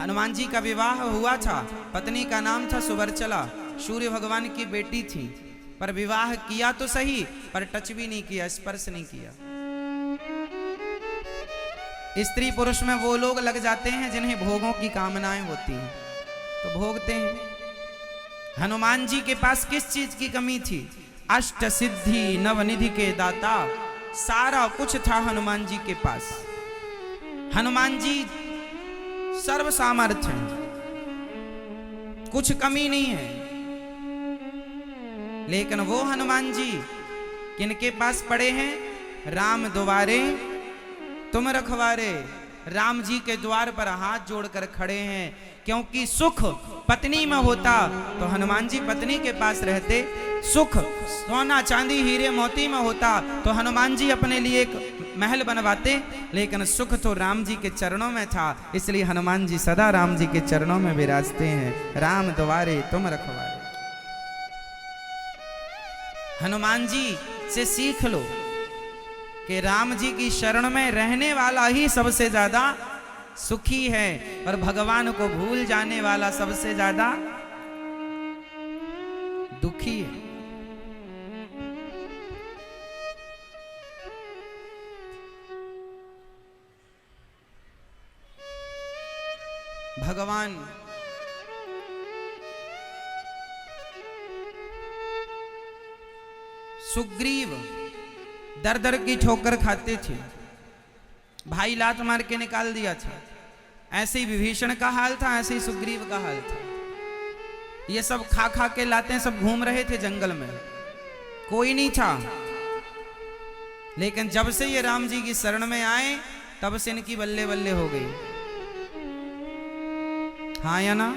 हनुमान जी का विवाह हुआ था, पत्नी का नाम था सुवर्चला, सूर्य भगवान की बेटी थी। पर विवाह किया तो सही, पर टच भी नहीं किया, स्पर्श नहीं किया। स्त्री पुरुष में वो लोग लग जाते हैं जिन्हें भोगों की कामनाएं होती हैं, तो भोगते हैं। हनुमान जी के पास किस चीज की कमी थी? अष्ट सिद्धि नवनिधि के दाता, सारा कुछ था हनुमान जी के पास। हनुमान जी सर्व सामर्थ्य हैं, कुछ कमी नहीं है। लेकिन वो हनुमान जी किनके पास पड़े हैं? राम द्वारे तुम रखवारे। राम जी के द्वार पर हाथ जोड़कर खड़े हैं, क्योंकि सुख पत्नी में होता तो हनुमान जी पत्नी के पास रहते। सुख सोना चांदी हीरे मोती में होता तो हनुमान जी अपने लिए एक महल बनवाते। लेकिन सुख तो राम जी के चरणों में था, इसलिए हनुमान जी सदा राम जी के चरणों में विराजते हैं। राम द्वारे तुम रखवारे। हनुमान जी से सीख लो कि राम जी की शरण में रहने वाला ही सबसे ज्यादा सुखी है, और भगवान को भूल जाने वाला सबसे ज्यादा दुखी है। भगवान सुग्रीव दर दर की ठोकर खाते थे, भाई लात मार के निकाल दिया था। ऐसे ही विभीषण का हाल था, ऐसे ही सुग्रीव का हाल था। ये सब खा खा के लाते सब घूम रहे थे जंगल में, कोई नहीं था। लेकिन जब से ये राम जी की शरण में आए, तब से इनकी बल्ले बल्ले हो गई। हाँ या ना?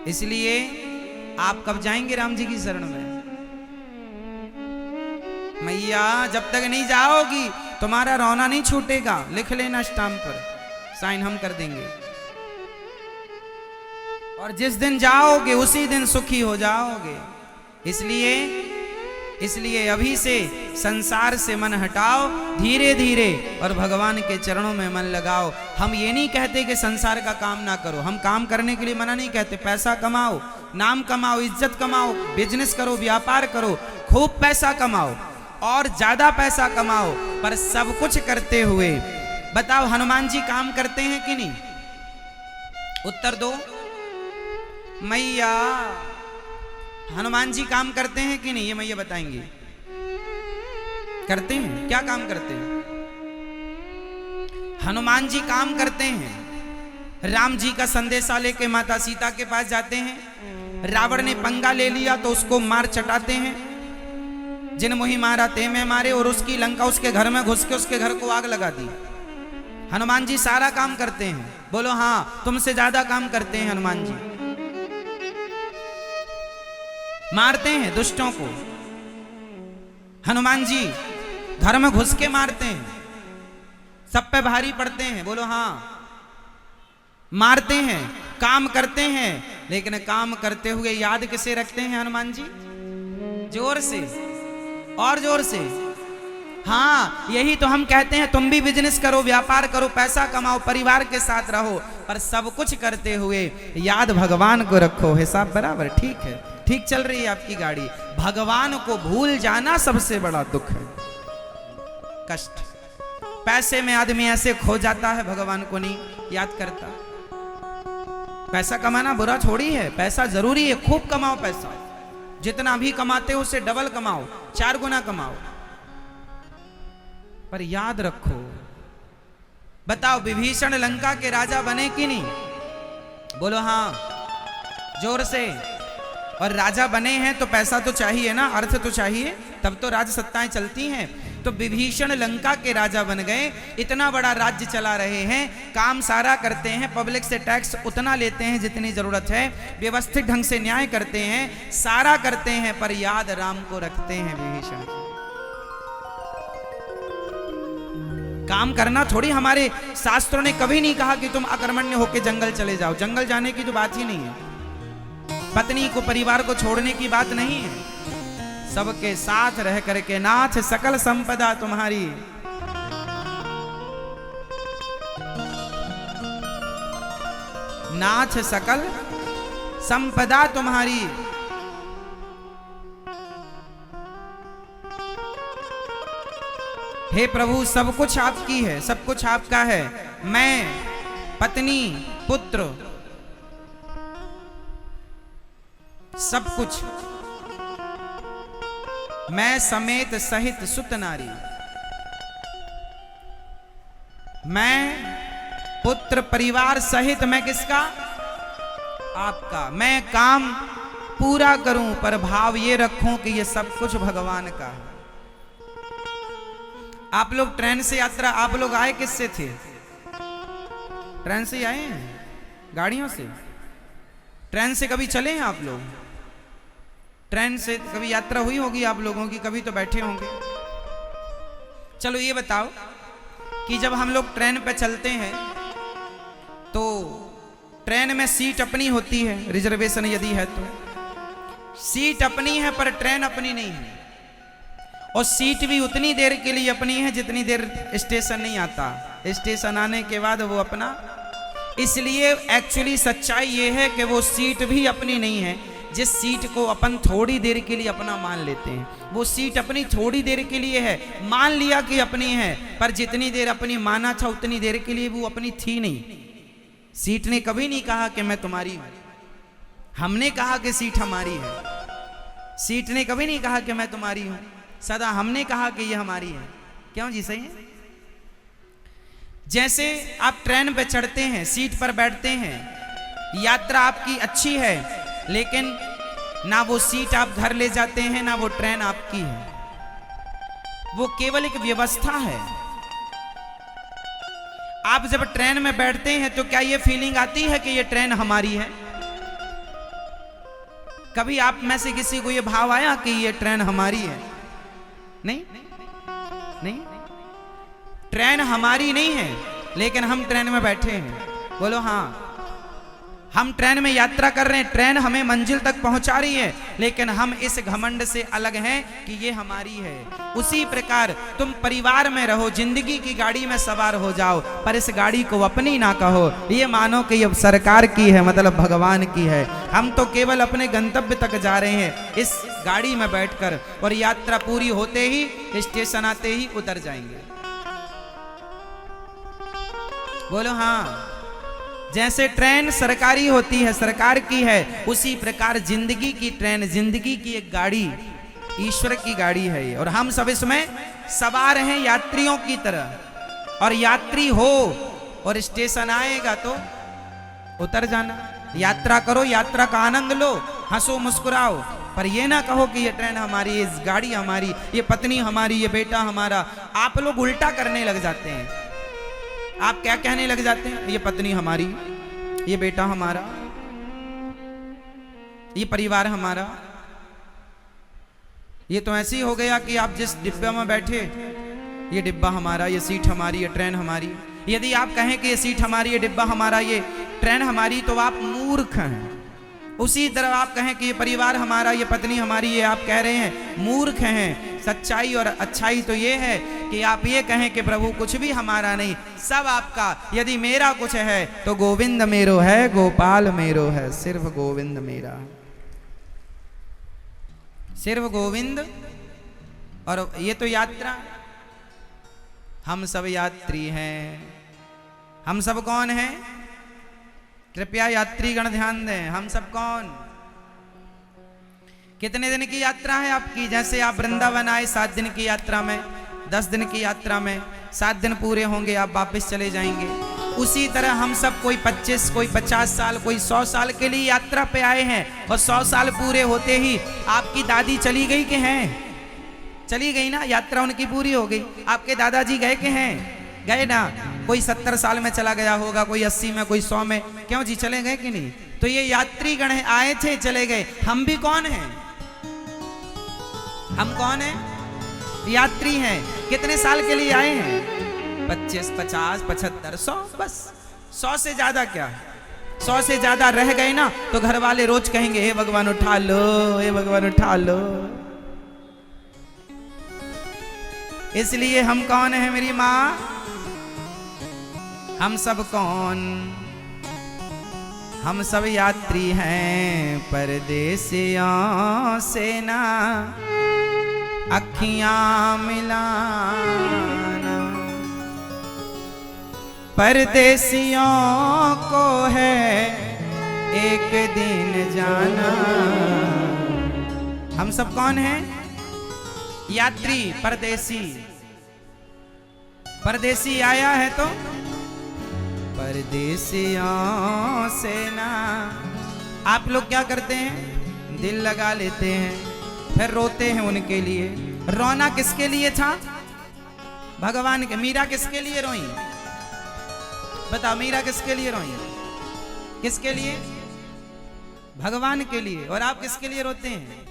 इसलिए आप कब जाएंगे राम जी की शरण में? मैया जब तक नहीं जाओगी तुम्हारा रोना नहीं छूटेगा। लिख लेना स्टाम्प पर, साइन हम कर देंगे। और जिस दिन जाओगे उसी दिन सुखी हो जाओगे। इसलिए अभी से संसार से मन हटाओ धीरे धीरे, और भगवान के चरणों में मन लगाओ। हम ये नहीं कहते कि संसार का काम ना करो, हम काम करने के लिए मना नहीं कहते। पैसा कमाओ, नाम कमाओ, इज्जत कमाओ, बिजनेस करो, व्यापार करो, खूब पैसा कमाओ और ज्यादा पैसा कमाओ। पर सब कुछ करते हुए बताओ, हनुमान जी काम करते हैं कि नहीं? उत्तर दो मैया। हनुमान जी काम करते हैं कि नहीं? ये मैया बताएंगी। करते हैं। क्या काम करते हैं? हनुमान जी काम करते हैं। राम जी का संदेशा लेके माता सीता के पास जाते हैं। रावण ने पंगा ले लिया तो उसको मार चटाते हैं। जिन मोहि मारा ते में मारे, और उसकी लंका उसके घर में घुस के उसके घर को आग लगा दी। हनुमान जी सारा काम करते हैं। बोलो हाँ, तुमसे ज्यादा काम करते हैं हनुमान जी। मारते हैं दुष्टों को, हनुमान जी घर में घुस के मारते हैं, सब पे भारी पड़ते हैं। बोलो हाँ, मारते हैं, काम करते हैं। लेकिन काम करते हुए याद किसे रखते हैं हनुमान जी? जोर से और जोर से। हाँ, यही तो हम कहते हैं, तुम भी बिजनेस करो, व्यापार करो, पैसा कमाओ, परिवार के साथ रहो, पर सब कुछ करते हुए याद भगवान को रखो। हिसाब बराबर ठीक है, ठीक चल रही है आपकी गाड़ी। भगवान को भूल जाना सबसे बड़ा दुख है, कष्ट। पैसे में आदमी ऐसे खो जाता है, भगवान को नहीं याद करता। पैसा कमाना बुरा थोड़ी है, पैसा जरूरी है, खूब कमाओ पैसा। जितना भी कमाते हो उससे डबल कमाओ, 4 गुना कमाओ, पर याद रखो। बताओ, विभीषण लंका के राजा बने कि नहीं? बोलो हाँ, जोर से। और राजा बने हैं तो पैसा तो चाहिए ना, अर्थ तो चाहिए, तब तो राज सत्ताएं चलती हैं। तो विभीषण लंका के राजा बन गए, इतना बड़ा राज्य चला रहे हैं, काम सारा करते हैं, पब्लिक से टैक्स उतना लेते हैं जितनी जरूरत है, व्यवस्थित ढंग से न्याय करते हैं, सारा करते हैं, पर याद राम को रखते हैं विभीषण। काम करना थोड़ी, हमारे शास्त्रों ने कभी नहीं कहा कि तुम अकर्मण्य होकर जंगल चले जाओ। जंगल जाने की तो बात ही नहीं है, पत्नी को परिवार को छोड़ने की बात नहीं है। सबके साथ रह करके नाथ सकल संपदा तुम्हारी। नाथ सकल संपदा तुम्हारी। हे प्रभु सब कुछ आपकी है, सब कुछ आपका है। मैं पत्नी पुत्र सब कुछ, मैं समेत सहित सुत नारी, मैं पुत्र परिवार सहित, मैं किसका? आपका। मैं काम पूरा करूं पर भाव ये रखूं कि ये सब कुछ भगवान का है। आप लोग ट्रेन से यात्रा, आप लोग आए किससे थे? ट्रेन से आए हैं? गाड़ियों से? ट्रेन से कभी चले हैं आप लोग? ट्रेन से कभी यात्रा हुई होगी आप लोगों की, कभी तो बैठे होंगे। चलो ये बताओ कि जब हम लोग ट्रेन पे चलते हैं तो ट्रेन में सीट अपनी होती है, रिजर्वेशन यदि है तो। सीट अपनी है पर ट्रेन अपनी नहीं है, और सीट भी उतनी देर के लिए अपनी है जितनी देर स्टेशन नहीं आता। स्टेशन आने के बाद वो अपना, इसलिए एक्चुअली सच्चाई ये है कि वो सीट भी अपनी नहीं है। जिस सीट को अपन थोड़ी देर के लिए अपना मान लेते हैं, वो सीट अपनी थोड़ी देर के लिए है, मान लिया कि अपनी है, पर जितनी देर अपनी माना था उतनी देर के लिए वो अपनी थी नहीं। सीट ने कभी नहीं कहा कि मैं तुम्हारी हूं, हमने कहा कि सीट हमारी है। सीट ने कभी नहीं कहा कि मैं तुम्हारी हूं, सदा हमने कहा कि ये हमारी है। क्यों जी? सही है। जैसे आप ट्रेन पे चढ़ते हैं, सीट पर बैठते हैं, यात्रा आपकी अच्छी है, लेकिन ना वो सीट आप घर ले जाते हैं, ना वो ट्रेन आपकी है। वो केवल एक व्यवस्था है। आप जब ट्रेन में बैठते हैं तो क्या ये फीलिंग आती है कि ये ट्रेन हमारी है? कभी आप में से किसी को ये भाव आया कि ये ट्रेन हमारी है? नहीं, नहीं। ट्रेन हमारी नहीं है, लेकिन हम ट्रेन में बैठे हैं। बोलो हाँ। हम ट्रेन में यात्रा कर रहे हैं, ट्रेन हमें मंजिल तक पहुंचा रही है, लेकिन हम इस घमंड से अलग हैं कि ये हमारी है। उसी प्रकार तुम परिवार में रहो, जिंदगी की गाड़ी में सवार हो जाओ, पर इस गाड़ी को अपनी ना कहो। ये मानो कि ये सरकार की है, मतलब भगवान की है। हम तो केवल अपने गंतव्य तक जा रहे हैं इस गाड़ी में बैठकर, और यात्रा पूरी होते ही, स्टेशन आते ही उतर जाएंगे। बोलो हाँ। जैसे ट्रेन सरकारी होती है, सरकार की है, उसी प्रकार जिंदगी की ट्रेन, जिंदगी की एक गाड़ी, ईश्वर की गाड़ी है ये, और हम सब इसमें सवार हैं यात्रियों की तरह। और यात्री हो और स्टेशन आएगा तो उतर जाना। यात्रा करो, यात्रा का आनंद लो, हंसो मुस्कुराओ, पर ये ना कहो कि ये ट्रेन हमारी, ये गाड़ी हमारी, ये पत्नी हमारी, ये बेटा हमारा। आप लोग उल्टा करने लग जाते हैं। आप क्या कहने लग जाते हैं? ये पत्नी हमारी, ये बेटा हमारा, ये परिवार हमारा। ये तो ऐसे ही हो गया कि आप जिस डिब्बे में बैठे, ये डिब्बा हमारा, ये सीट हमारी, ये ट्रेन हमारी। यदि आप कहें कि ये सीट हमारी, ये डिब्बा हमारा, ये ट्रेन हमारी, तो आप मूर्ख हैं। उसी तरह आप कहें कि ये परिवार हमारा, ये पत्नी हमारी, ये आप कह रहे हैं मूर्ख हैं। सच्चाई और अच्छाई तो ये है कि आप ये कहें कि प्रभु कुछ भी हमारा नहीं, सब आपका। यदि मेरा कुछ है तो गोविंद मेरो है, गोपाल मेरो है, सिर्फ गोविंद मेरा, सिर्फ गोविंद। और ये तो यात्रा, हम सब यात्री हैं। हम सब कौन हैं? कृपया यात्रीगण ध्यान दें। हम सब कौन? कितने दिन की यात्रा है आपकी? जैसे आप वृंदावन आए 7 दिन की यात्रा में, 10 दिन की यात्रा में 7 दिन पूरे होंगे, आप वापस चले जाएंगे। उसी तरह हम सब, कोई 25, कोई 50 साल, कोई 100 साल के लिए यात्रा पे आए हैं, और 100 साल पूरे होते ही आपकी दादी चली गई कि हैं? चली गई ना, यात्रा उनकी पूरी हो गई। आपके दादाजी गए कि हैं? गए ना। कोई 70 साल में चला गया होगा, कोई 80 में, कोई 100 में। क्यों जी? चले गए कि नहीं? तो ये यात्रीगण है, आए थे चले गए। हम भी कौन हैं? हम कौन हैं? यात्री हैं। कितने साल के लिए आए हैं? 25, 50, 75, 100, बस। 100 से ज्यादा क्या? 100 से ज्यादा रह गए ना तो घर वाले रोज कहेंगे, हे भगवान उठा लो, हे भगवान उठा लो। इसलिए हम कौन है मेरी माँ? हम सब कौन? हम सब यात्री हैं परदेसियों से ना अखियां मिलाना। परदेसियों को है एक दिन जाना। हम सब कौन हैं? यात्री, परदेसी। परदेसी आया है तो परदेसियों से ना। आप लोग क्या करते हैं? दिल लगा लेते हैं, फिर रोते हैं उनके लिए। रोना किसके लिए था? भगवान के। मीरा किसके लिए रोई? बताओ, मीरा किसके लिए रोई? किसके लिए? भगवान के लिए। और आप किसके लिए रोते हैं?